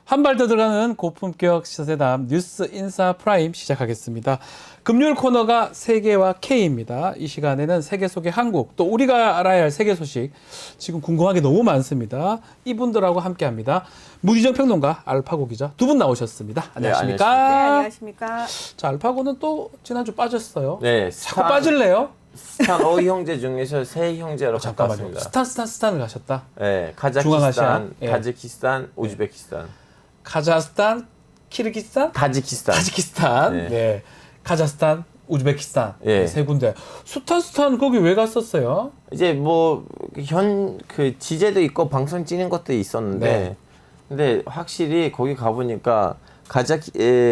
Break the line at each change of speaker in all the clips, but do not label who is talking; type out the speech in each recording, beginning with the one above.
한 발 더 들어가는 고품격 시사대담 뉴스 인사 프라임 시작하겠습니다. 금요일 코너가 세계와 K입니다. 이 시간에는 세계 속의 한국, 또 우리가 알아야 할 세계 소식, 지금 궁금한 게 너무 많습니다. 이분들하고 함께합니다. 문희정 평론가, 알파고 기자 두 분 나오셨습니다. 안녕하십니까?
네, 안녕하십니까?
자, 알파고는 또 지난주 빠졌어요.
네,
자꾸 빠질래요?
스탄 형제 중에서 세 형제로
잠깐만요.
가깝습니다.
스탄을 가셨다.
네,
중앙아시아?
카자키스탄,
예.
타지키스탄, 우즈베키스탄,
카자흐스탄, 키르기스탄,
타지키스탄.
타지키스탄,
네.
네. 카자흐스탄, 우즈베키스탄
예.
세 군데. 스탄 거기 왜 갔었어요?
이제 뭐 그 지제도 있고 방송 찍는 것도 있었는데,
네.
근데 확실히 거기 가보니까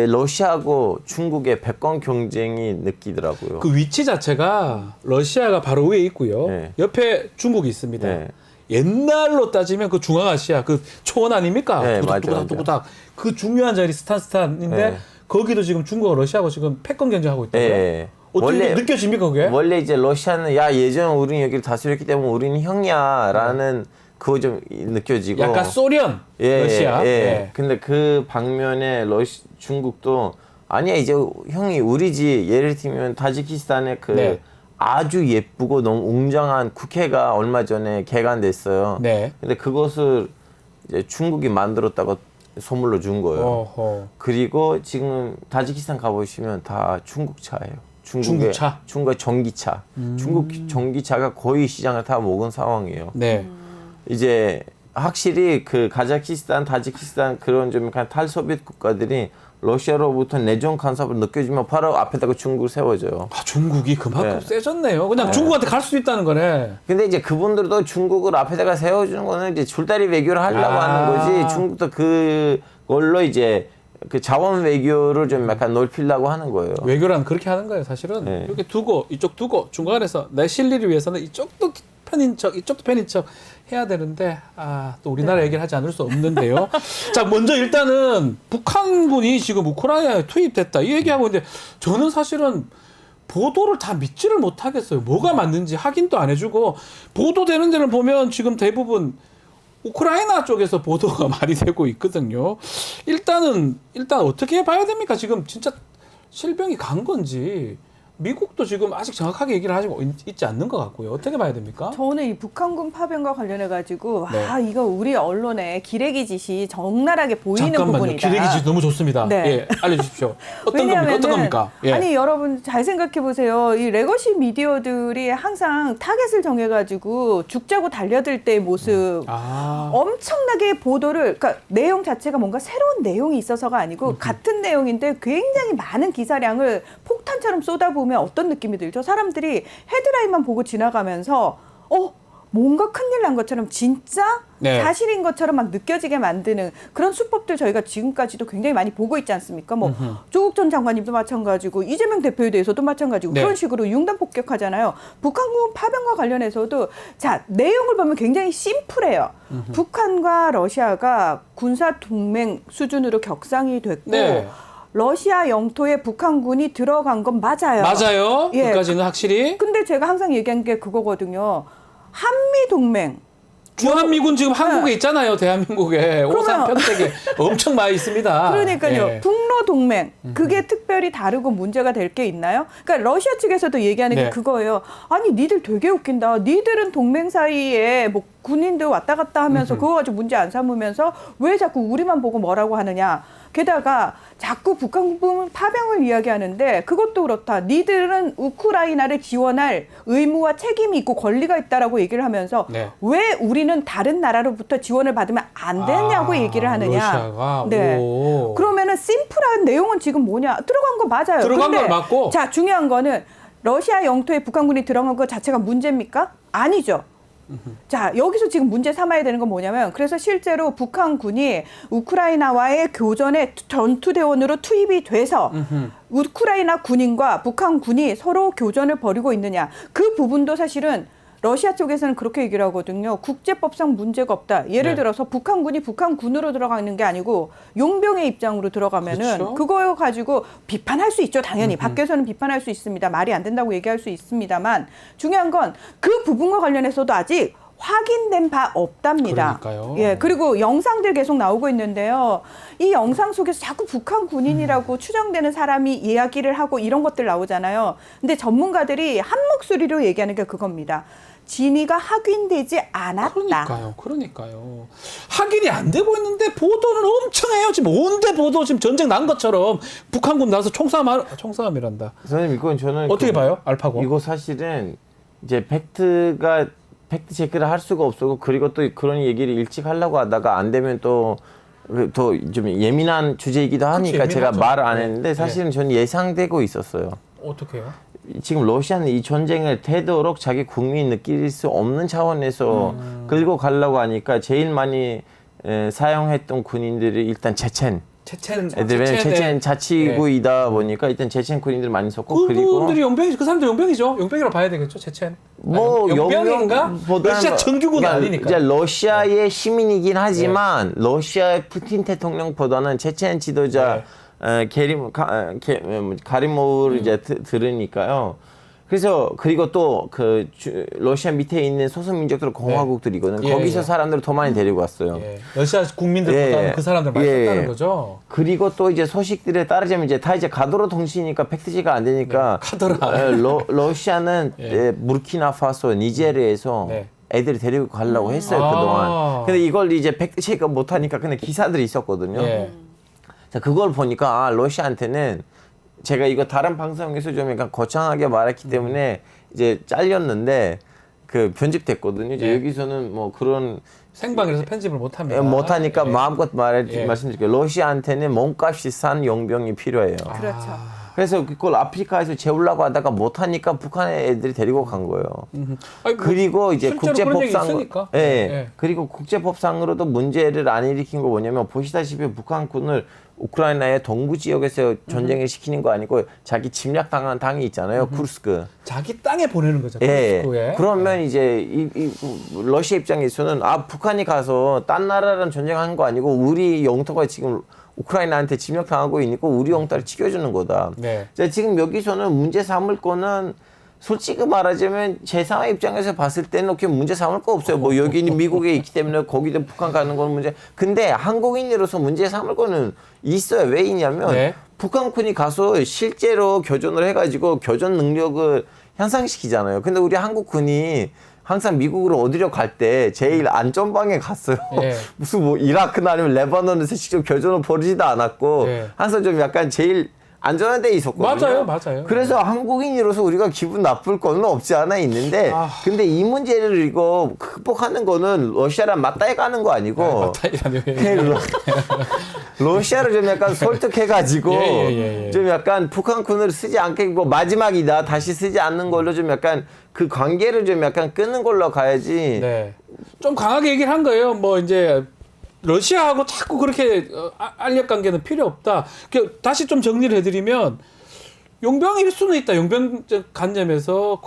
러시아하고 중국의 백권 경쟁이 느끼더라고요.
그 위치 자체가 러시아가 바로 위에 있고요.
네.
옆에 중국이 있습니다.
네.
옛날로 따지면 그 중앙아시아 그 초원 아닙니까?
네,
두닥두닥두닥 그 중요한 자리 스탄인데
네.
거기도 지금 중국과 러시아하고 지금 패권 경쟁하고 있다고요?
네.
어떻게 느껴집니까 그게?
원래 이제 러시아는 야 예전 우리는 여기를 다스렸기 때문에 우리는 형이야라는 그거 좀 느껴지고.
약간 소련 러시아.
예.
예.
근데 그 방면에 중국도 아니야 이제 형이 우리지. 예를 들면 타지키스탄의 그
네.
아주 예쁘고 너무 웅장한 국회가 얼마 전에 개관됐어요.
네.
근데 그것을 이제 중국이 만들었다고 선물로 준 거예요.
어허.
그리고 지금 타지키스탄 가보시면 다 중국 차예요.
중국 차?
중국의 전기차. 중국 전기차가 거의 시장을 다 먹은 상황이에요.
네.
이제 확실히 그 카자키스탄, 타지키스탄 그런 좀 약간 탈소비에트 국가들이 러시아로부터 내정 간섭을 느껴지면 바로 앞에다가 중국을 세워줘요.
아, 중국이 그만큼
네.
세졌네요. 그냥 중국한테 갈 수도 있다는 거네.
근데 이제 그분들도 중국을 앞에다가 세워주는 거는 이제 줄다리 외교를 하려고 하는 거지. 중국도 그걸로 이제 그 자원 외교를 좀 약간 넓히려고 하는 거예요.
외교란 그렇게 하는 거예요. 사실은
네.
이렇게 두고 이쪽 두고 중간에서 내 실리를 위해서는 이쪽도 편인 척 이쪽도 편인 척 해야 되는데 또 우리나라 얘기를 하지 않을 수 없는데요. 자, 먼저 일단은 북한군이 지금 우크라이나에 투입됐다 이 얘기하고 있는데 저는 사실은 보도를 다 믿지를 못하겠어요. 뭐가 맞는지 확인도 안 해주고 보도되는 데를 보면 지금 대부분 우크라이나 쪽에서 보도가 많이 되고 있거든요. 일단 어떻게 봐야 됩니까? 지금 진짜 실병이 간 건지 미국도 지금 아직 정확하게 얘기를 하고 있지 않는 것 같고요. 어떻게 봐야 됩니까?
저는 이 북한군 파병과 관련해가지고
네.
이거 우리 언론에 기레기 짓이 적나라하게 보이는
잠깐만요.
부분이다.
기레기지 너무 좋습니다.
네.
예, 알려주십시오. 어떤 겁니까? 어떤 겁니까? 예.
아니 여러분 잘 생각해 보세요. 이 레거시 미디어들이 항상 타겟을 정해가지고 죽자고 달려들 때의 모습. 엄청나게 보도를, 그러니까 내용 자체가 뭔가 새로운 내용이 있어서가 아니고 같은 내용인데 굉장히 많은 기사량을 폭탄처럼 쏟아부으면 어떤 느낌이 들죠? 사람들이 헤드라인만 보고 지나가면서 뭔가 큰일 난 것처럼 진짜
네.
사실인 것처럼 막 느껴지게 만드는 그런 수법들 저희가 지금까지도 굉장히 많이 보고 있지 않습니까? 뭐 조국 전 장관님도 마찬가지고 이재명 대표에 대해서도 마찬가지고
네.
그런 식으로 융단 폭격하잖아요. 북한군 파병과 관련해서도 자 내용을 보면 굉장히 심플해요. 북한과 러시아가 군사 동맹 수준으로 격상이 됐고
네.
러시아 영토에 북한군이 들어간 건 맞아요.
맞아요.
예.
그까지는 확실히.
근데 제가 항상 얘기한 게 그거거든요. 한미 동맹.
주한미군 지금 한국에 있잖아요. 대한민국에. 오산 평택에 엄청 많이 있습니다.
그러니까요.
예.
북러 동맹. 그게 특별히 다르고 문제가 될 게 있나요? 그러니까 러시아 측에서도 얘기하는
네.
게 그거예요. 아니 니들 되게 웃긴다. 니들은 동맹 사이에 뭐 군인들 왔다 갔다 하면서 그거 가지고 문제 안 삼으면서 왜 자꾸 우리만 보고 뭐라고 하느냐. 게다가 자꾸 북한군 파병을 이야기하는데 그것도 그렇다. 니들은 우크라이나를 지원할 의무와 책임이 있고 권리가 있다라고 얘기를 하면서
네.
왜 우리는 다른 나라로부터 지원을 받으면 안 되냐고 얘기를 하느냐.
러시아가.
네.
오.
그러면은 심플한 내용은 지금 뭐냐? 들어간 거 맞아요.
들어간
근데
건 맞고.
자, 중요한 거는 러시아 영토에 북한군이 들어간 것 자체가 문제입니까? 아니죠. 자, 여기서 지금 문제 삼아야 되는 건 뭐냐면 그래서 실제로 북한군이 우크라이나와의 교전에 전투대원으로 투입이 돼서 우크라이나 군인과 북한군이 서로 교전을 벌이고 있느냐. 그 부분도 사실은 러시아 쪽에서는 그렇게 얘기를 하거든요. 국제법상 문제가 없다. 예를
네.
들어서 북한군이 북한군으로 들어가는 게 아니고 용병의 입장으로 들어가면은
그렇죠.
그거 가지고 비판할 수 있죠. 당연히 밖에서는 비판할 수 있습니다. 말이 안 된다고 얘기할 수 있습니다만 중요한 건 그 부분과 관련해서도 아직 확인된 바 없답니다.
그러니까요.
예, 그리고 영상들 계속 나오고 있는데요. 이 영상 속에서 자꾸 북한 군인이라고 추정되는 사람이 이야기를 하고 이런 것들 나오잖아요. 근데 전문가들이 한 목소리로 얘기하는 게 그겁니다. 진위가 확인되지 않았다.
그러니까요. 확인이 안 되고 있는데 보도는 엄청 해요. 지금 온데 보도 지금 전쟁 난 것처럼 북한군 나서 총싸움이란다.
선생님 이건 저는
어떻게 봐요? 알파고?
이거 사실은 이제 팩트 체크를 할 수가 없었고 그리고 또 그런 얘기를 일찍 하려고 하다가 안 되면 또 좀 예민한 주제이기도 하니까
그치,
제가
예민하죠.
말을 안 했는데 사실은 저는 예상되고 있었어요.
어떻게 해요?
지금 러시아는 이 전쟁을 되도록 자기 국민이 느낄 수 없는 차원에서 끌고 가려고 하니까 제일 많이 사용했던 군인들이 일단 체첸 자치구이다 보니까 일단 체첸 군인들 많이 썼고
그분들이 용병이 그 사람들 용병이죠. 용병이라고 봐야 되겠죠. 체첸.
뭐
용병인가? 러시아 정규군은 아니니까.
이제 러시아의 시민이긴 하지만 러시아의 푸틴 대통령보다는 체첸 지도자 가리모를 이제 들으니까요. 그래서 그리고 또 그 러시아 밑에 있는 소수민족들 공화국들이거든. 거기서 사람들을 더 많이 데리고 왔어요.
러시아 국민들보다는 그 사람들 많이 썼다는 거죠.
그리고 또 이제 소식들에 따르자면 이제 다 이제 가도로 통신이니까 팩트체크가 안 되니까 러시아는 부르키나파소, 니제르에서 애들이 데리고 가려고 했어요 그동안. 근데 이걸 이제 팩트체크가 못하니까 그냥 기사들이 있었거든요. 자, 그걸 보니까 러시아한테는 제가 이거 다른 방송에서 좀 약간 거창하게 말했기 때문에 이제 잘렸는데 그 편집됐거든요. 이제 여기서는 뭐 그런
생방이라서 편집을 못합니다.
못하니까 마음껏 말씀드릴게요. 러시아한테는 몸값이 싼 용병이 필요해요.
그렇죠.
그래서 그걸 아프리카에서 재우려고 하다가 못하니까 북한의 애들이 데리고 간 거예요. 그리고 이제 국제법상, 그리고 국제법상으로도 문제를 안 일으킨 거 뭐냐면 보시다시피 북한군을 우크라이나의 동부 지역에서 전쟁을 시키는 거 아니고 자기 침략당한 당이 있잖아요. 쿠르스크.
자기 땅에 보내는 거죠. 쿠르스크에.
그러면 이제 이 러시아 입장에서는 북한이 가서 딴 나라랑 전쟁하는 거 아니고 우리 영토가 지금 우크라이나한테 침략당하고 있고 우리 영토를 지켜주는 거다. 자, 지금 여기서는 문제 삼을 거는 솔직히 말하자면 제3의 입장에서 봤을 때는 그렇게 문제 삼을 거 없어요. 뭐 여기는 미국에 있기 때문에 거기도 북한 가는 건 문제. 근데 한국인으로서 문제 삼을 거는 있어요. 왜 있냐면 북한군이 가서 실제로 교전을 해가지고 교전 능력을 향상시키잖아요. 근데 우리 한국군이 항상 미국으로 어디로 갈 때 제일 안전방에 갔어요. 무슨 뭐 이라크나 아니면 레바논에서 직접 교전을 벌이지도 않았고 항상 좀 약간 제일 안전한 데 있었거든요.
맞아요.
그래서 한국인으로서 우리가 기분 나쁠 거는 없지 않아 있는데 근데 이 문제를 이거 극복하는 거는 러시아랑 맞다해 가는 거 아니고 러시아를 좀 약간 설득해가지고 좀 약간 북한군을 쓰지 않게 뭐 마지막이다 다시 쓰지 않는 걸로 좀 약간 그 관계를 좀 약간 끊는 걸로 가야지.
좀 강하게 얘기를 한 거예요. 뭐 이제 러시아하고 자꾸 그렇게 알력 관계는 필요 없다. 다시 좀 정리를 해드리면 용병일 수는 있다. 용병 관념에서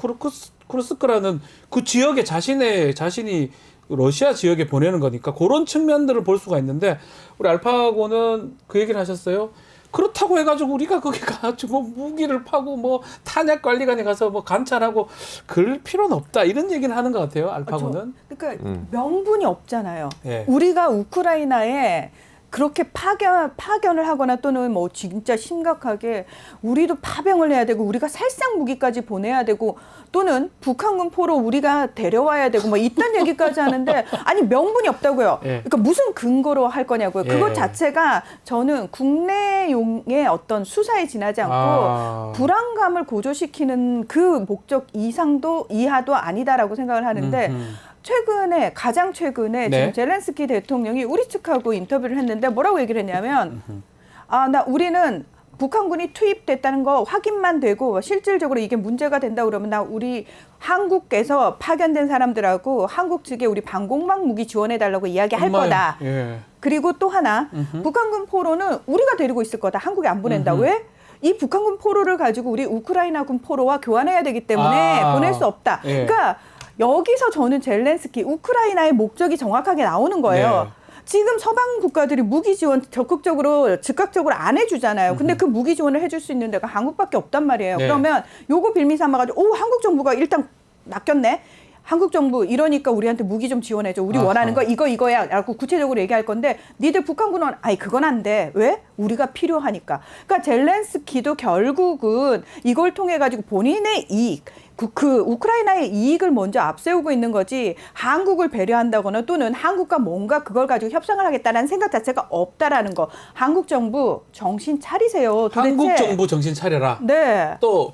쿠르스크라는 그 지역에 자신이 러시아 지역에 보내는 거니까 그런 측면들을 볼 수가 있는데 우리 알파고는 그 얘기를 하셨어요. 그렇다고 해가지고 우리가 거기 가가지고 무기를 파고 뭐 탄약 관리관에 가서 뭐 관찰하고 그럴 필요는 없다 이런 얘기는 하는 것 같아요. 알파고는.
그러니까 명분이 없잖아요.
예.
우리가 우크라이나에 그렇게 파견을 하거나 또는 뭐 진짜 심각하게 우리도 파병을 해야 되고 우리가 살상 무기까지 보내야 되고 또는 북한군 포로 우리가 데려와야 되고 뭐 이딴 얘기까지 하는데 아니 명분이 없다고요.
예.
그러니까 무슨 근거로 할 거냐고요. 그것 자체가 저는 국내용의 어떤 수사에 지나지 않고 불안감을 고조시키는 그 목적 이하도 아니다라고 생각을 하는데 최근에 가장 최근에 지금 젤렌스키 대통령이 우리 측하고 인터뷰를 했는데 뭐라고 얘기를 했냐면 우리는 북한군이 투입됐다는 거 확인만 되고 실질적으로 이게 문제가 된다 그러면 우리 한국에서 파견된 사람들하고 한국 측에 우리 방공망 무기 지원해 달라고 이야기할 거다. 그리고 또 하나 북한군 포로는 우리가 데리고 있을 거다. 한국에 안 보낸다. 왜? 이 북한군 포로를 가지고 우리 우크라이나군 포로와 교환해야 되기 때문에 보낼 수 없다. 그러니까 여기서 저는 젤렌스키 우크라이나의 목적이 정확하게 나오는 거예요. 지금 서방 국가들이 무기 지원 적극적으로 즉각적으로 안 해주잖아요. 근데 그 무기 지원을 해줄 수 있는 데가 한국밖에 없단 말이에요. 그러면 요거 빌미 삼아가지고 한국 정부가 일단 맡겼네. 한국 정부 이러니까 우리한테 무기 좀 지원해줘. 우리 원하는 거 이거야. 라고 구체적으로 얘기할 건데 니들 북한군은 아이 그건 안 돼. 왜? 우리가 필요하니까. 그러니까 젤렌스키도 결국은 이걸 통해 가지고 본인의 이익, 그 우크라이나의 이익을 먼저 앞세우고 있는 거지 한국을 배려한다거나 또는 한국과 뭔가 그걸 가지고 협상을 하겠다는 생각 자체가 없다라는 거. 한국 정부 정신 차리세요. 도대체.
한국 정부 정신 차려라.
네.
또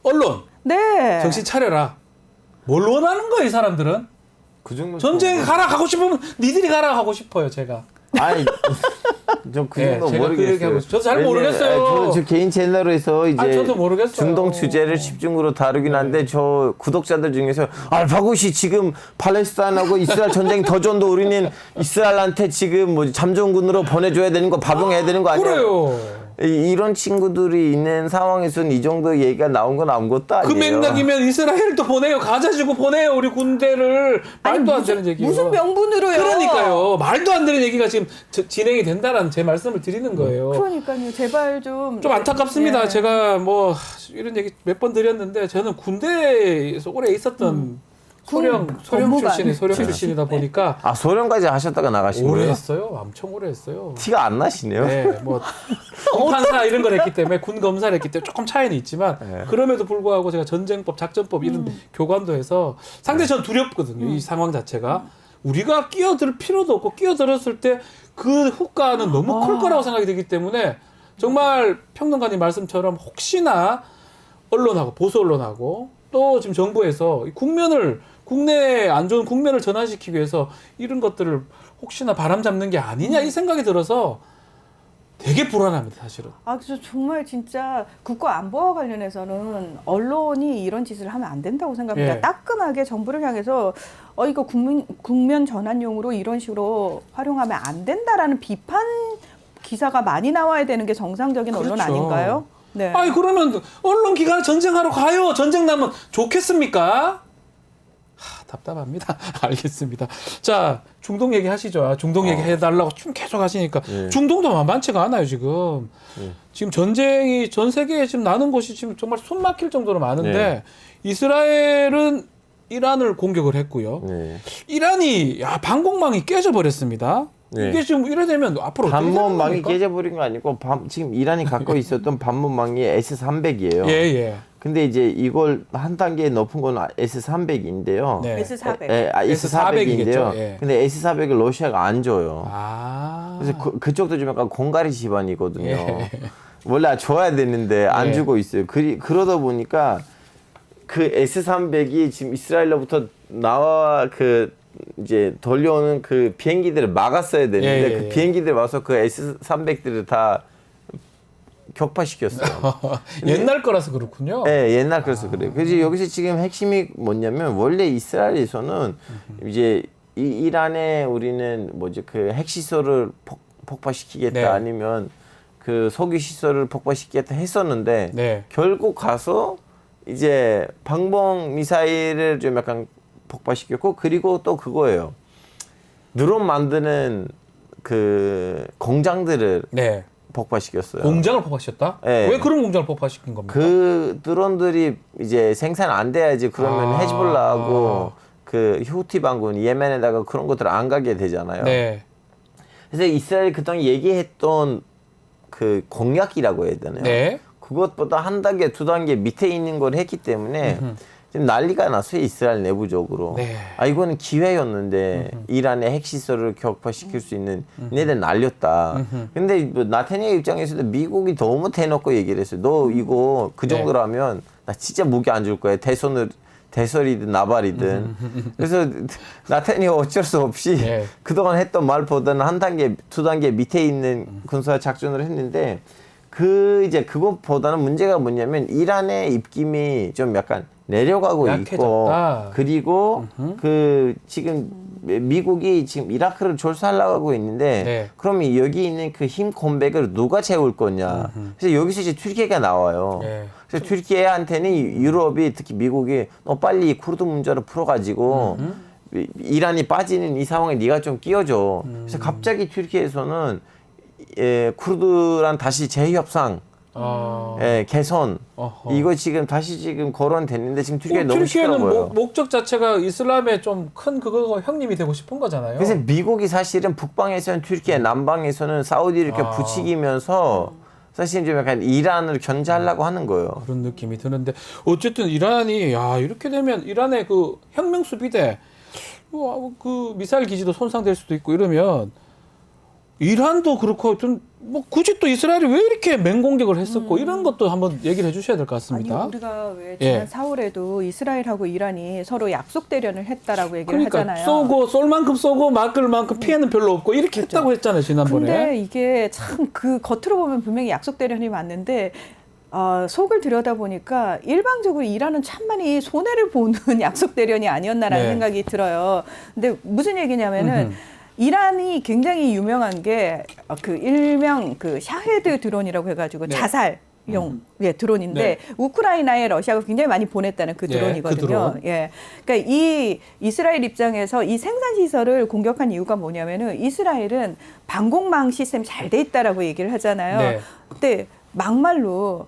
언론
네.
정신 차려라. 뭘 원하는 거예요, 이 사람들은?
그 정도
전쟁 가라 하고 싶으면 니들이 가라 하고 싶어요, 제가.
아니 좀 그
네,
정도
제가 그 얘기하고
모르겠어요.
저도 잘
왜냐면,
모르겠어요.
저도 저 개인 채널에서 이제
저도 모르겠어요.
중동 주제를 집중으로 다루긴 한데 저 구독자들 중에서 알파고시 지금 팔레스타인하고 이스라엘 전쟁 더 전도 우리는 이스라엘한테 지금 뭐 잠정군으로 보내줘야 되는 거 박용해야 되는 거 아니야?
그래요.
이런 친구들이 있는 상황에서는 이 정도 얘기가 나온 건 아무것도 아니에요.
그 맥락이면 이스라엘도 보내요. 가자 주고 보내요. 우리 군대를. 말도 안 되는 얘기예요.
무슨 명분으로요?
그러니까요. 말도 안 되는 얘기가 지금 진행이 된다라는 제 말씀을 드리는 거예요.
그러니까요. 제발 좀
안타깝습니다.
예.
제가 뭐 이런 얘기 몇 번 드렸는데 저는 군대에서 오래 있었던 소령
법무관.
출신이다 보니까
아 소련까지 하셨다가 나가신
오래
거예요?
했어요. 엄청 오래 했어요.
티가 안 나시네요.
네, 뭐 군판사 이런 걸 했기 때문에 군 검사를 했기 때문에 조금 차이는 있지만 그럼에도 불구하고 제가 전쟁법, 작전법 이런 교관도 해서 상당히 전 두렵거든요. 이 상황 자체가 우리가 끼어들 필요도 없고 끼어들었을 때 그 후과는 너무 클 거라고 생각이 들기 때문에 정말 평론가님 말씀처럼 혹시나 언론하고 보수 언론하고 또 지금 정부에서 이 국내에 안 좋은 국면을 전환시키기 위해서 이런 것들을 혹시나 바람 잡는 게 아니냐 이 생각이 들어서 되게 불안합니다, 사실은.
저 정말 진짜 국가 안보와 관련해서는 언론이 이런 짓을 하면 안 된다고 생각합니다.
예.
따끔하게 정부를 향해서 이거 국면 전환용으로 이런 식으로 활용하면 안 된다라는 비판 기사가 많이 나와야 되는 게 정상적인 언론
그렇죠.
아닌가요? 네.
아니 그러면 언론 기관에 전쟁하러 가요. 전쟁 나면 좋겠습니까? 답답합니다. 알겠습니다. 자, 중동 얘기 하시죠. 중동 얘기 해달라고 좀 계속 하시니까 중동도 만만치가 않아요, 지금. 지금 전쟁이 전 세계에 지금 나는 곳이 지금 정말 숨 막힐 정도로 많은데 이스라엘은 이란을 공격을 했고요. 이란이 방공망이 깨져버렸습니다. 이게 지금 이래 되면 앞으로 어떻게
반문망이
됩니까?
깨져버린 거 아니고 지금 이란이 갖고 있었던 반문망이 S300이에요.
예.
근데 이제 이걸 한 단계 높은 건 S300인데요.
네.
S400.
S400인데요.
예.
근데 S400을 러시아가 안 줘요.
아.
그래서 그쪽도 좀 약간 공가리 집안이거든요.
예.
원래 줘야 되는데 안
예.
주고 있어요. 그러다 보니까 그 S300이 지금 이스라엘로부터 나와 이제 돌려오는 그 비행기들을 막았어야 되는데 그 비행기들 와서 그 S300들을 다 격파시켰어요.
옛날 거라서 그렇군요.
네, 옛날 그래서 그래요. 그래서 여기서 지금 핵심이 뭐냐면 원래 이스라엘에서는 이제 이란에 우리는 그 핵시설을 폭파시키겠다
네.
아니면 그 석유 시설을 폭파시키겠다 했었는데
네.
결국 가서 이제 방공 미사일을 좀 약간 폭파시켰고 그리고 또 그거예요. 드론 만드는 그 공장들을
네.
폭파시켰어요.
공장을 폭파시켰다?
네.
왜 그런 공장을 폭파시킨 겁니까?
그 드론들이 이제 생산 안 돼야지 그러면 헤즈볼라하고 그 후티 반군 예멘에다가 그런 것들 안 가게 되잖아요.
네.
그래서 이스라엘 그동안 얘기했던 그 공약이라고 해야 되나요?
네.
그것보다 한 단계, 두 단계 밑에 있는 걸 했기 때문에 지금 난리가 났어요. 이스라엘 내부적으로.
네.
이거는 기회였는데 이란의 핵시설을 격파시킬 수 있는 얘네들 날렸다. 근데 뭐 나타냐후 입장에서도 미국이 너무 대놓고 얘기를 했어요. 너 이거 그 정도라면 나 진짜 무기 안 줄 거야. 대설이든 나발이든. 그래서 나타냐후 어쩔 수 없이 그동안 했던 말보다는 한 단계, 두 단계 밑에 있는 군사 작전을 했는데 이제 그것보다는 문제가 뭐냐면 이란의 입김이 좀 약간 내려가고
약해졌다.
있고 그리고 지금 미국이 지금 이라크를 졸사하려고 하고 있는데 그러면 여기 있는 그 힘 공백을 누가 채울 거냐. 그래서 여기서 이제 튀르키예가 나와요. 그래서 튀르키예한테는 유럽이 특히 미국이 너 빨리 쿠르드 문제를 풀어가지고 이란이 빠지는 이 상황에 네가 좀 끼워줘. 그래서 갑자기 튀르키예에서는 쿠르드랑 다시 재협상 예, 개선.
어허.
이거 지금 다시 지금 거론됐는데 지금 튀르키예 너무
튀르키예는
시끄러워요.
목적 자체가 이슬람의 좀 큰 그거 형님이 되고 싶은 거잖아요.
그래서 미국이 사실은 북방에서는 튀르키예, 남방에서는 사우디를 이렇게 부추기면서 사실 좀 약간 이란을 견제하려고 하는 거예요.
그런 느낌이 드는데 어쨌든 이란이 야 이렇게 되면 이란의 그 혁명 수비대 그 미사일 기지도 손상될 수도 있고 이러면 이란도 그렇고 좀 뭐 굳이 또 이스라엘이 왜 이렇게 맹공격을 했었고 이런 것도 한번 얘기를 해주셔야 될 것 같습니다.
아니 우리가 왜 지난 4월에도 이스라엘하고 이란이 서로 약속 대련을 했다라고 얘기를 하잖아요.
쏘고 쏠 만큼 쏘고 막을 만큼 피해는 별로 없고 이렇게 했다고 했잖아요 지난번에.
근데 이게 참 그 겉으로 보면 분명히 약속 대련이 맞는데 속을 들여다 보니까 일방적으로 이란은 참만히 손해를 보는 약속 대련이 아니었나라는 생각이 들어요. 근데 무슨 얘기냐면은. 이란이 굉장히 유명한 게 그 일명 그 샤헤드 드론이라고 해가지고 자살용 드론인데 우크라이나에 러시아가 굉장히 많이 보냈다는 그 드론이거든요.
그 드론.
그러니까 이 이스라엘 입장에서 이 생산 시설을 공격한 이유가 뭐냐면은 이스라엘은 방공망 시스템이 잘 돼 있다라고 얘기를 하잖아요. 근데 막말로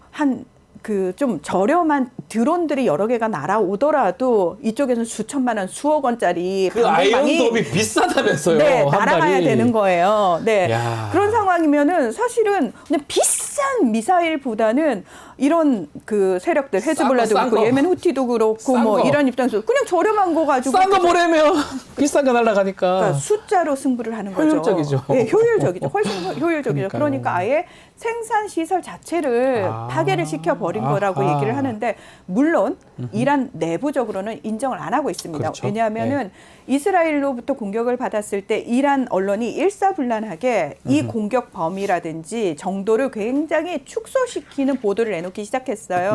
그 좀 저렴한 드론들이 여러 개가 날아오더라도 이쪽에서는 수천만 원, 수억 원짜리
그 아이언돔이 비싸다면서요.
네, 날아가야 되는 거예요. 네.
야.
그런 상황이면은 사실은 그냥 비싼 미사일보다는 이런 그 세력들 헤즈볼라도 그렇고 예멘 후티도 그렇고 뭐 이런 입장에서 그냥 저렴한 거 가지고
싼 거 보내면 비싼 거 날아가니까
그러니까 숫자로 승부를 하는 거죠.
효율적이죠.
네, 효율적이죠. 훨씬 효율적이죠. 그러니까 아예 생산 시설 자체를 파괴를 시켜버린 거라고 얘기를 하는데 물론 이란 내부적으로는 인정을 안 하고 있습니다.
그렇죠.
왜냐하면은 이스라엘로부터 공격을 받았을 때 이란 언론이 일사불란하게 이 공격 범위라든지 정도를 굉장히 축소시키는 보도를 내놓기 시작했어요.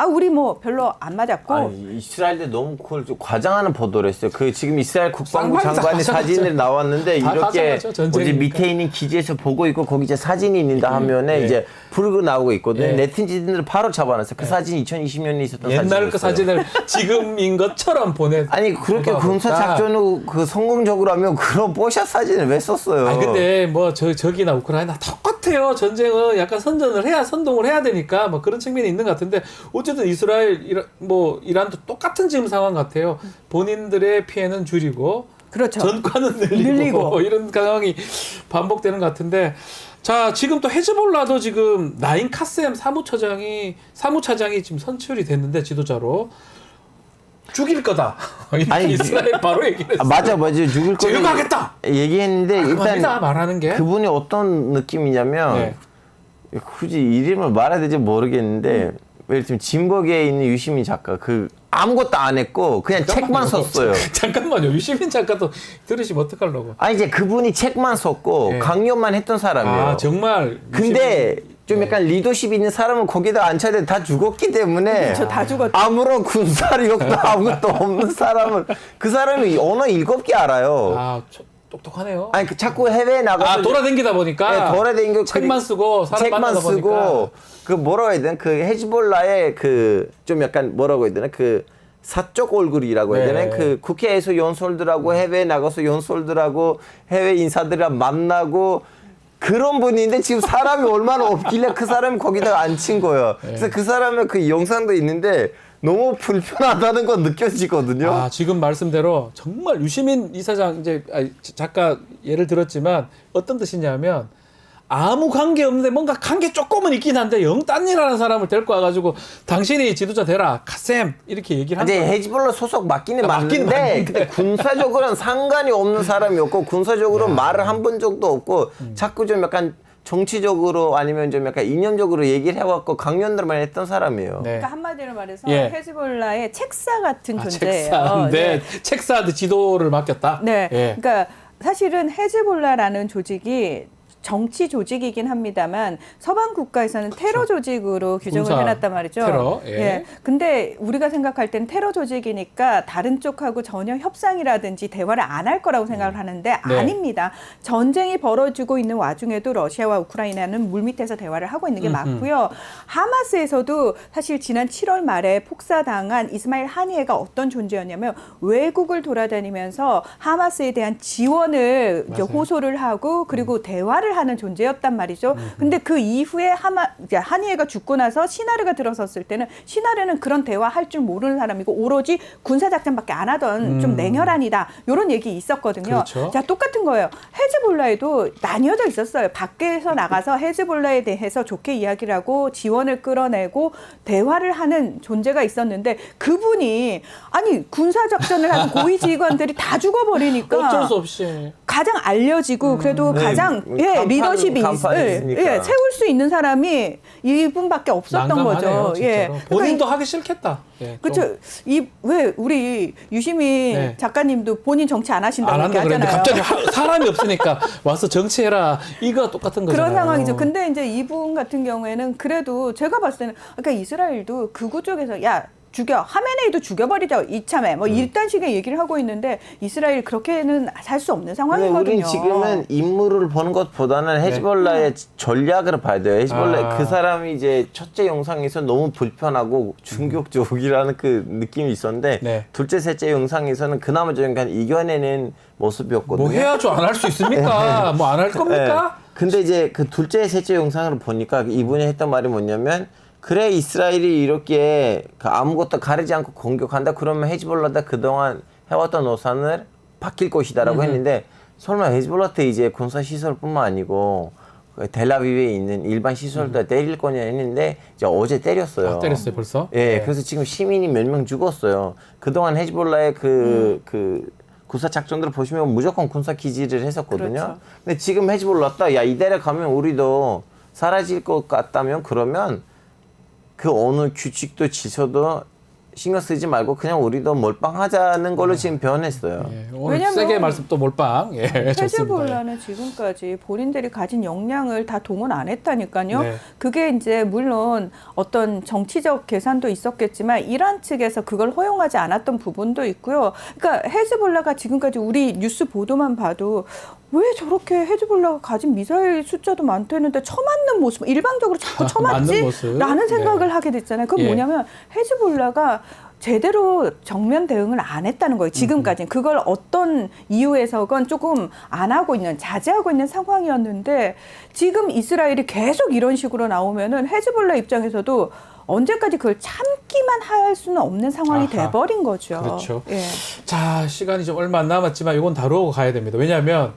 우리 뭐 별로 안 맞았고.
아니, 이스라엘도 너무 그걸 좀 과장하는 보도를 했어요. 그 지금 이스라엘 국방부 장관의 사진을 나왔는데 이렇게 어제 밑에 있는 기지에서 보고 있고 거기 이제 사진이 있는다 하면은 이제 불고 나오고 있거든요. 네티즌들을 바로 잡아놨어요. 그 사진 2020년에 있었던 사진.
옛날 그 사진을 지금인 것처럼
아니 그렇게 군사 작전을 그 성공적으로 하면 그런 뽀샷 사진을 왜 썼어요?
아니 근데 뭐 저기나 우크라이나 똑같아요. 전쟁은 약간 선동을 해야 되니까 뭐 그런 측면이 있는 것 같은데 어쨌든 이란도 똑같은 지금 상황 같아요. 본인들의 피해는 줄이고
그렇죠.
전과는 늘리고 이런 상황이 반복되는 것 같은데 자 지금 또 헤즈볼라도 지금 나임 카셈 사무차장이 지금 선출이 됐는데 지도자로 죽일 거다.
아니
이스라엘 바로 얘기를 했어요.
맞아 죽일 거다.
제거하겠다.
얘기했는데 일단
말하는 게
그분이 어떤 느낌이냐면 굳이 이름을 말해야 될지 모르겠는데 예를 들면 진버게에 있는 유시민 작가 그 아무것도 안 했고 그냥 책만 썼어요.
잠깐만요. 유시민 작가도 들으시면 어떡하려고.
아니 이제 그분이 책만 썼고 강연만 했던 사람이에요.
정말.
근데 좀 약간 리더십 있는 사람은 거기다 앉혀야 돼. 다 죽었기 때문에.
그렇죠. 다 죽었죠.
아무런 군사력도 아무것도 없는 사람은 그 사람이 언어 7개 알아요.
똑똑하네요.
아니 자꾸 해외에 나가서
돌아다니다 보니까.
돌아다니고
책만 쓰고 사람 만나다 보니까.
그 뭐라고 해야 되나? 그 헤즈볼라의 그 좀 약간 뭐라고 해야 되나? 그 사적 얼굴이라고 해야 되나? 그 국회에서 연설들하고 해외에 나가서 연설들하고 해외 인사들이랑 만나고 그런 분인데 지금 사람이 얼마나 없길래 그 사람이 거기다가 앉힌 거예요. 그래서 그 사람의 그 영상도 있는데 너무 불편하다는 건 느껴지거든요.
지금 말씀대로 정말 유시민 이사장 작가 예를 들었지만 어떤 뜻이냐면 아무 관계 없는데 뭔가 관계 조금은 있긴 한데 영 딴 일하는 사람을 데리고 와가지고 당신이 지도자 되라 카셈 이렇게 얘기를 하는 거예요.
헤즈볼라 소속 맞기는 맞는데 근데 군사적으로는 상관이 없는 사람이었고 군사적으로 말을 한 번 적도 없고 자꾸 좀 약간 정치적으로 아니면 좀 약간 이념적으로 얘기를 해갖고 강연들만 했던 사람이에요.
그러니까 한마디로 말해서 헤즈볼라의 책사 같은 존재예요.
책사인데 책사한테 지도를 맡겼다.
그러니까 사실은 헤즈볼라라는 조직이 정치 조직이긴 합니다만 서방 국가에서는 테러 조직으로 규정을 해놨단 말이죠.
테러.
근데 우리가 생각할 때는 테러 조직이니까 다른 쪽하고 전혀 협상이라든지 대화를 안 할 거라고 생각을 하는데 아닙니다. 전쟁이 벌어지고 있는 와중에도 러시아와 우크라이나는 물밑에서 대화를 하고 있는 게 맞고요. 하마스에서도 사실 지난 7월 말에 폭사당한 이스마일 하니에가 어떤 존재였냐면 외국을 돌아다니면서 하마스에 대한 지원을 이제 호소를 하고 그리고 대화를 대화를 하는 존재였단 말이죠. 근데 그 이후에 한이에가 죽고 나서 시나르가 들어섰을 때는 시나르는 그런 대화할 줄 모르는 사람이고 오로지 군사작전밖에 안 하던 좀 냉혈한이다. 이런 얘기 있었거든요.
그렇죠.
자, 똑같은 거예요. 헤즈볼라에도 나뉘어져 있었어요. 밖에서 나가서 헤즈볼라에 대해서 좋게 이야기를 하고 지원을 끌어내고 대화를 하는 존재가 있었는데 그분이 아니 군사작전을 하는 고위지휘관들이 다 죽어버리니까
어쩔 수 없이
가장 알려지고 그래도
네,
가장 리더십이
간판이니까.
세울 수 있는 사람이 이분밖에 없었던
난감하네요,
거죠.
진짜로.
그러니까
본인도 하기 싫겠다.
그렇죠. 왜 우리 유시민
네.
작가님도 본인 정치 안 하신다고
안 한다 그랬는데
하잖아요.
갑자기 사람이 없으니까 와서 정치해라. 이거 똑같은 거잖아요.
그런 상황이죠. 근데 이제 이분 같은 경우에는 그래도 제가 봤을 때는 그러니까 이스라엘도 극우 쪽에서 야 죽여 하메네이도 죽여버리자 이참에 뭐 이딴 식의 얘기를 하고 있는데 이스라엘 그렇게는 살 수 없는 상황이거든요.
우리는 지금은 인물을 보는 것보다는 헤즈볼라의 전략을 봐야 돼요. 헤즈볼라 그 사람이 이제 첫째 영상에서 너무 불편하고 충격적이라는 그 느낌이 있었는데
네.
둘째, 셋째 영상에서는 그나마 좀 약간 이겨내는 모습이었거든요.
뭐 해야죠. 안 할 수 있습니까? 뭐 안 할 겁니까?
네. 근데 이제 그 둘째, 셋째 영상을 보니까 이분이 했던 말이 뭐냐면 그래 이스라엘이 이렇게 아무것도 가리지 않고 공격한다 그러면 헤즈볼라가 그동안 해왔던 노선을 바뀔 것이다라고 했는데 설마 헤즈볼라 때 이제 군사 시설뿐만 아니고 텔아비브에 있는 일반 시설도 때릴 거냐 했는데 이제 어제 때렸어요.
아, 때렸어요 벌써?
예,
네.
그래서 지금 시민이 몇 명 죽었어요. 그동안 헤즈볼라의 그 군사 작전들을 보시면 무조건 군사 기지를 했었거든요.
그렇죠.
근데 지금 헤즈볼라가 야 이대로 가면 우리도 사라질 것 같다면 그러면 그 어느 규칙도 지서도 신경 쓰지 말고 그냥 우리도 몰빵하자는 걸로 지금 변했어요.
예, 오늘
왜냐면
세게 말씀 또 몰빵. 예, 좋습니다.
헤즈볼라는 지금까지 본인들이 가진 역량을 다 동원 안 했다니까요.
네.
그게 이제 물론 어떤 정치적 계산도 있었겠지만 이란 측에서 그걸 허용하지 않았던 부분도 있고요. 그러니까 헤즈볼라가 지금까지 우리 뉴스 보도만 봐도 왜 저렇게 헤즈볼라가 가진 미사일 숫자도 많다는데 처맞는 모습, 일방적으로 자꾸
맞는
처맞지?
모습.
라는 생각을
네.
하게 됐잖아요. 그건
예.
뭐냐면 헤즈볼라가 제대로 정면 대응을 안 했다는 거예요. 지금까지는. 그걸 어떤 이유에서건 조금 안 하고 있는, 자제하고 있는 상황이었는데 지금 이스라엘이 계속 이런 식으로 나오면은 헤즈볼라 입장에서도 언제까지 그걸 참기만 할 수는 없는 상황이
아하.
돼버린 거죠.
그렇죠.
예.
자, 시간이 좀 얼마 안 남았지만 이건 다루고 가야 됩니다. 왜냐하면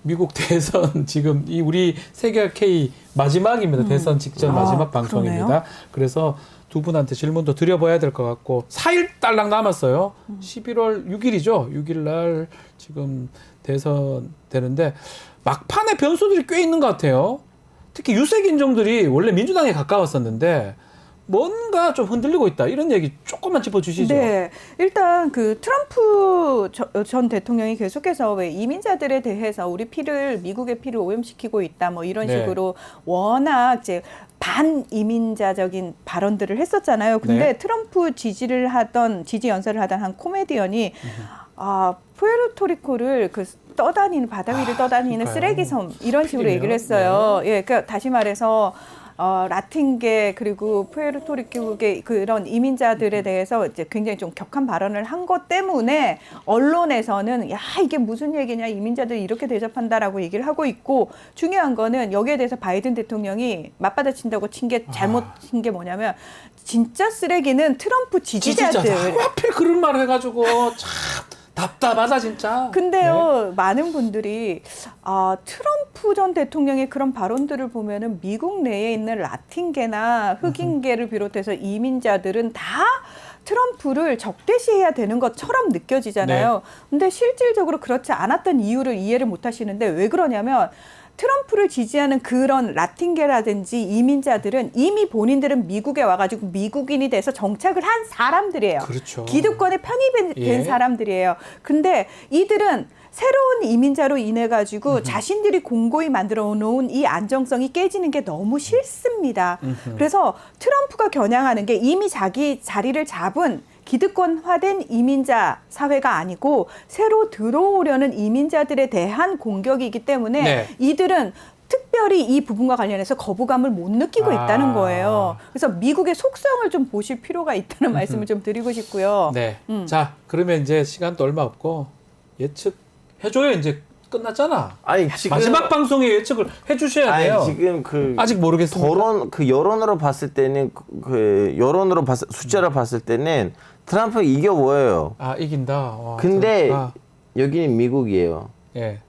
미국 대선 지금 이 우리 세계 K 마지막입니다. 대선 직전 마지막 방송입니다.
그러네요.
그래서 두 분한테 질문도 드려봐야 될 것 같고 4일 딸랑 남았어요. 11월 6일이죠. 6일 날 지금 대선 되는데 막판에 변수들이 꽤 있는 것 같아요. 특히 유색 인종들이 원래 민주당에 가까웠었는데 뭔가 좀 흔들리고 있다. 이런 얘기 조금만 짚어주시죠.
네. 일단 그 트럼프 전 대통령이 계속해서 왜 이민자들에 대해서 우리 미국의 피를 오염시키고 있다. 뭐 이런
네.
식으로 워낙 이제 반이민자적인 발언들을 했었잖아요. 근데
네.
트럼프 지지 연설을 하던 한 코미디언이 푸에르토리코를 바다 위를 떠다니는
그러니까요.
쓰레기 섬 이런 식으로
하필이면.
얘기를 했어요. 예, 그러니까 다시 말해서 라틴계 그리고 푸에르토리코의 그런 이민자들에 대해서 이제 굉장히 좀 격한 발언을 한 것 때문에 언론에서는 야 이게 무슨 얘기냐 이민자들이 이렇게 대접한다라고 얘기를 하고 있고 중요한 거는 여기에 대해서 바이든 대통령이 맞받아친다고 친 게 잘못인 게 뭐냐면 진짜 쓰레기는 트럼프 지지자들.
하필 그런 말 해가지고 참 답답하다 진짜.
근데요,
네.
많은 분들이 트럼프 전 대통령의 그런 발언들을 보면은 미국 내에 있는 라틴계나 흑인계를 비롯해서 이민자들은 다 트럼프를 적대시해야 되는 것처럼 느껴지잖아요.
네.
근데 실질적으로 그렇지 않았던 이유를 이해를 못 하시는데 왜 그러냐면 트럼프를 지지하는 그런 라틴계라든지 이민자들은 이미 본인들은 미국에 와가지고 미국인이 돼서 정착을 한 사람들이에요.
그렇죠.
기득권에 편입된
예.
사람들이에요. 근데 이들은 새로운 이민자로 인해 가지고 자신들이 공고히 만들어 놓은 이 안정성이 깨지는 게 너무 싫습니다. 그래서 트럼프가 겨냥하는 게 이미 자기 자리를 잡은 기득권화된 이민자 사회가 아니고 새로 들어오려는 이민자들에 대한 공격이기 때문에
네.
이들은 특별히 이 부분과 관련해서 거부감을 못 느끼고 있다는 거예요. 그래서 미국의 속성을 좀 보실 필요가 있다는 말씀을 좀 드리고 싶고요.
네. 자, 그러면 이제 시간도 얼마 없고 예측해줘요. 이제 끝났잖아.
아니 지금
마지막 방송에 예측을 해주셔야 돼요.
아니 지금 그
아직 모르겠습니다.
여론으로 봤을 때는 숫자를 봤을 때는 트럼프 이겨 보여요.
아 이긴다. 와,
근데
트럼프가.
여기는 미국이에요.
예.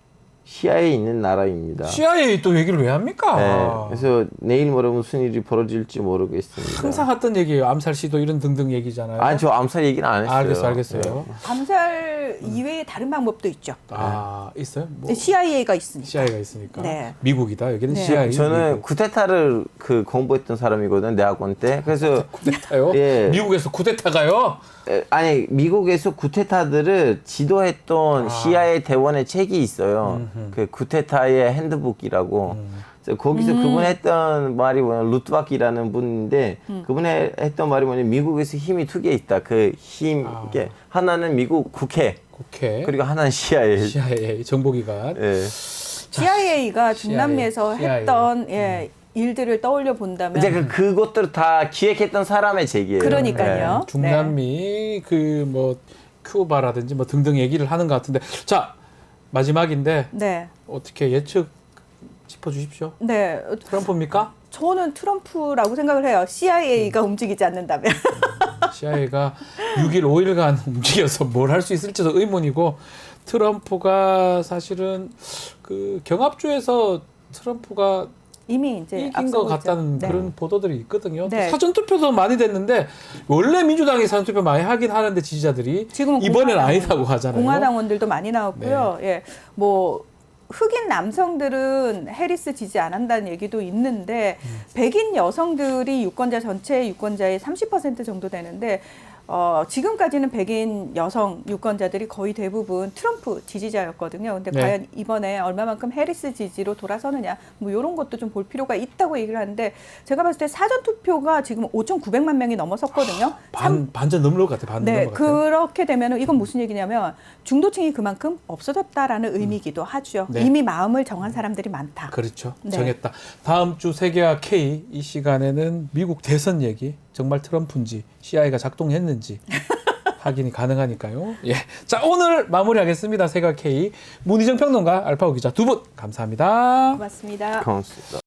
CIA 있는 나라입니다.
CIA 또 얘기를 왜 합니까?
네, 그래서 내일 모레 무슨 일이 벌어질지 모르겠습니다.
항상 했던 얘기예요. 암살 시도 이런 등등 얘기잖아요.
아니 저 암살 얘기는 안 했어요.
알겠어요.
네.
암살 이외에 다른 방법도 있죠.
아 있어요? 뭐
CIA가 있으니까.
CIA가 있으니까.
네.
미국이다. 여기는
네.
CIA.
저는
미국.
쿠데타를 공부했던 사람이거든 대학원 때. 그래서
쿠데타요?
예.
미국에서 쿠데타가요?
아니 미국에서 쿠데타들을 지도했던 CIA 대원의 책이 있어요. 그 쿠데타의 핸드북이라고. 그래서 거기서 그분이 했던 말이 뭐냐 루트박이라는 분인데 그분이 했던 말이 뭐냐 미국에서 힘이 두 개 있다. 그 힘 이게 하나는 미국 국회 그리고 하나는
CIA 정보기관.
예.
CIA가 중남미에서
CIA.
했던 일들을 떠올려 본다면
이제 그것들을 다 기획했던 사람의 책이에요.
그러니까요.
네, 중남미 그 뭐 큐바라든지 뭐 등등 얘기를 하는 것 같은데 자 마지막인데
네.
어떻게 예측 짚어주십시오.
네.
트럼프입니까?
저는 트럼프라고 생각을 해요. CIA가 움직이지 않는다면.
CIA가 6일 5일간 움직여서 뭘 할 수 있을지도 의문이고 트럼프가 사실은 그 경합주에서 트럼프가
이미 이제
이긴
앞서고
것
있죠.
같다는
네.
그런 보도들이 있거든요.
네.
사전투표도 많이 됐는데 원래 민주당이 사전투표 많이 하긴 하는데 지지자들이
지금은
이번에는
공화당,
아니다고 하잖아요.
공화당원들도 많이 나왔고요. 예, 뭐 흑인 남성들은 해리스 지지 안 한다는 얘기도 있는데 백인 여성들이 유권자 전체 유권자의 30% 정도 되는데 지금까지는 백인 여성 유권자들이 거의 대부분 트럼프 지지자였거든요. 근데
네.
과연 이번에 얼마만큼 해리스 지지로 돌아서느냐, 뭐 이런 것도 좀 볼 필요가 있다고 얘기를 하는데 제가 봤을 때 사전 투표가 지금 5,900만 명이 넘어섰거든요.
반전 넘을 것 같아. 반
네,
넘을 것 같아.
그렇게 되면은 이건 무슨 얘기냐면 중도층이 그만큼 없어졌다라는 의미이기도 하죠.
네.
이미 마음을 정한 사람들이 많다.
그렇죠.
네.
정했다. 다음 주 세계화 K 이 시간에는 미국 대선 얘기 정말 트럼프인지 CIA가 작동했는지 확인이 가능하니까요. 예. 자 오늘 마무리하겠습니다. 세계화 K 문희정 평론가 알파고 기자 두 분 감사합니다.
고맙습니다.
고맙습니다.